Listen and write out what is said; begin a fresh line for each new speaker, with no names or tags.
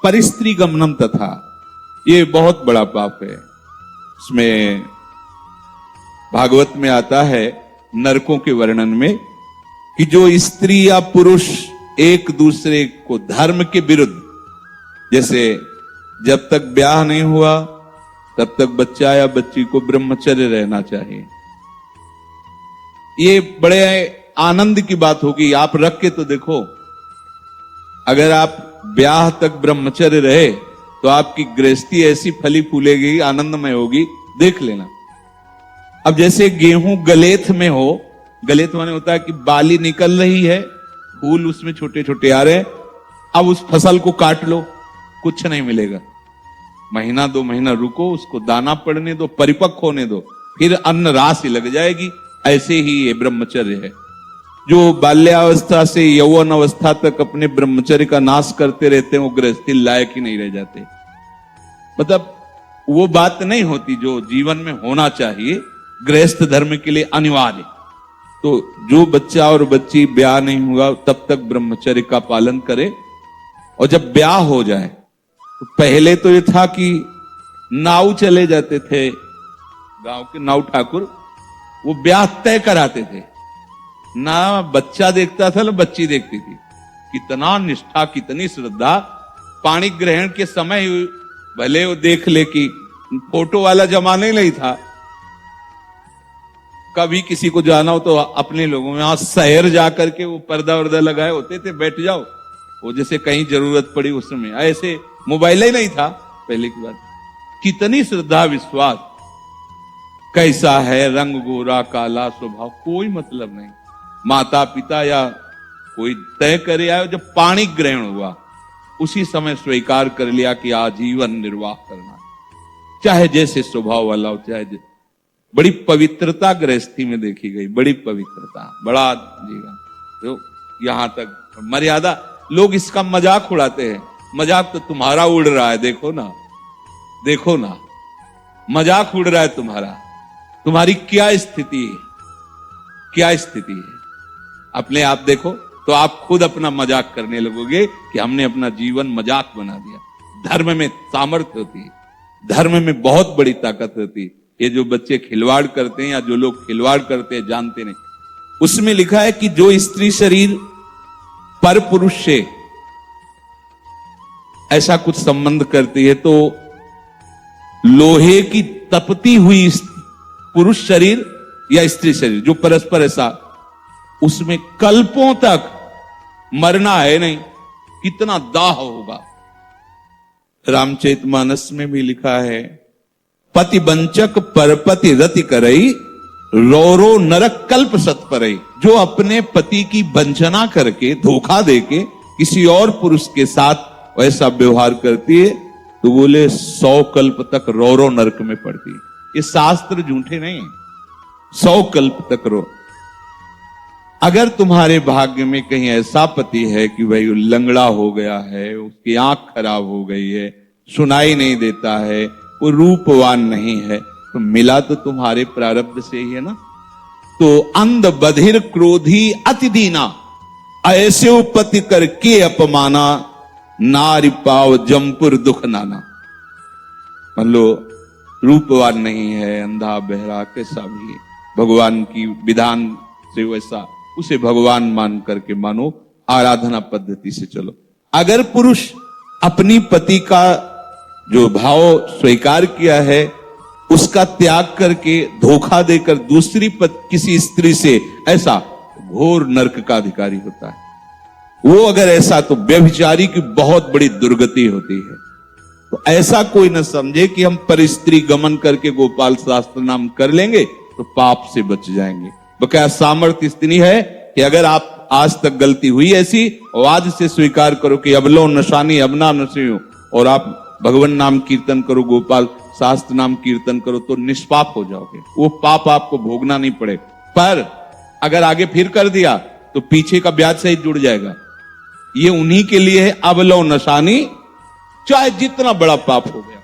परिस्त्री गमनम तथा, ये बहुत बड़ा पाप है। इसमें भागवत में आता है नरकों के वर्णन में कि जो स्त्री या पुरुष एक दूसरे को धर्म के विरुद्ध, जैसे जब तक ब्याह नहीं हुआ तब तक बच्चा या बच्ची को ब्रह्मचर्य रहना चाहिए। ये बड़े आनंद की बात होगी, आप रख के तो देखो। अगर आप ब्याह तक ब्रह्मचर्य रहे तो आपकी गृहस्थी ऐसी फली फूलेगी, आनंदमय होगी, देख लेना। अब जैसे गेहूं गलेथ में हो, गलेथ माने होता है कि बाली निकल रही है, फूल उसमें छोटे छोटे आ रहे हैं, अब उस फसल को काट लो, कुछ नहीं मिलेगा। महीना 2 महीना रुको, उसको दाना पड़ने दो, परिपक्व होने दो, फिर अन्न राशि लग जाएगी। ऐसे ही ये ब्रह्मचर्य है। जो बाल्यावस्था से यौवन अवस्था तक अपने ब्रह्मचर्य का नाश करते रहते हैं, वो गृहस्थी लायक ही नहीं रह जाते। मतलब वो बात नहीं होती जो जीवन में होना चाहिए, गृहस्थ धर्म के लिए अनिवार्य। तो जो बच्चा और बच्ची ब्याह नहीं हुआ तब तक ब्रह्मचर्य का पालन करे, और जब ब्याह हो जाए तो पहले तो ये था कि नाव चले जाते थे, गांव के नाव ठाकुर, वो ब्याह तय कराते थे। ना बच्चा देखता था ना बच्ची देखती थी। कितना निष्ठा, कितनी श्रद्धा। पानी ग्रहण के समय भले वो देख ले कि फोटो वाला जमाना ही नहीं था, कभी किसी को जाना हो तो अपने लोगों में यहां शहर जाकर के वो पर्दा वर्दा लगाए होते थे, बैठ जाओ, वो जैसे कहीं जरूरत पड़ी उस समय। ऐसे मोबाइल ही नहीं था पहले की बात। कितनी श्रद्धा विश्वास, कैसा है रंग, गोरा काला, स्वभाव, कोई मतलब नहीं। माता पिता या कोई तय करे आयो, जब पाणी ग्रहण हुआ उसी समय स्वीकार कर लिया कि आजीवन निर्वाह करना, चाहे जैसे स्वभाव वाला हो, चाहे बड़ी पवित्रता गृहस्थी में देखी गई, बड़ी पवित्रता, बड़ा जीवन। तो यहां तक मर्यादा। लोग इसका मजाक उड़ाते हैं, मजाक तो तुम्हारा उड़ रहा है, देखो ना, देखो ना, मजाक उड़ रहा है तुम्हारा। तुम्हारी क्या स्थिति है, क्या स्थिति है, अपने आप देखो तो आप खुद अपना मजाक करने लगोगे कि हमने अपना जीवन मजाक बना दिया। धर्म में सामर्थ्य होती है, धर्म में बहुत बड़ी ताकत होती है। ये जो बच्चे खिलवाड़ करते हैं या जो लोग खिलवाड़ करते हैं जानते नहीं। उसमें लिखा है कि जो स्त्री शरीर पर पुरुष से ऐसा कुछ संबंध करती है तो लोहे की तपती हुई पुरुष शरीर या स्त्री शरीर जो परस्पर ऐसा, उसमें कल्पों तक मरना है नहीं। कितना दाह होगा। रामचरितमानस में भी लिखा है, पति बंचक परपति रति करई, रोरो नरक कल्प सत परई। जो अपने पति की वंचना करके, धोखा देके किसी और पुरुष के साथ ऐसा व्यवहार करती है तो बोले 100 कल्प तक रोरो नरक में पड़ती है। ये शास्त्र झूठे नहीं, 100 कल्प तक रो। अगर तुम्हारे भाग्य में कहीं ऐसा पति है कि भाई लंगड़ा हो गया है, उसकी आंख खराब हो गई है, सुनाई नहीं देता है, वो रूपवान नहीं है, तो मिला तो तुम्हारे प्रारब्ध से ही है ना। तो अंध बधिर क्रोधी अति दीना, ऐसे पति करके अपमाना, नारी पाव जमपुर दुख नाना। मान लो रूपवान नहीं है, अंधा बहरा कैसा भी है, भगवान की विधान से वैसा, उसे भगवान मान करके मानो, आराधना पद्धति से चलो। अगर पुरुष अपनी पति का जो भाव स्वीकार किया है उसका त्याग करके धोखा देकर दूसरी किसी स्त्री से, ऐसा घोर नरक का अधिकारी होता है वो। अगर ऐसा तो व्यभिचारी की बहुत बड़ी दुर्गति होती है। तो ऐसा कोई न समझे कि हम परिस्त्री गमन करके गोपाल शास्त्र नाम कर लेंगे तो पाप से बच जाएंगे। बकाया सामर्थ्य इतनी है कि अगर आप आज तक गलती हुई ऐसी, और आज से स्वीकार करो कि अबलो नशानी अबना नशो, और आप भगवान नाम कीर्तन करो, गोपाल शास्त्र नाम कीर्तन करो, तो निष्पाप हो जाओगे। वो पाप आपको भोगना नहीं पड़े। पर अगर आगे फिर कर दिया तो पीछे का ब्याज सहित जुड़ जाएगा। ये उन्हीं के लिए है, अबलो नशानी, चाहे जितना बड़ा पाप हो गया।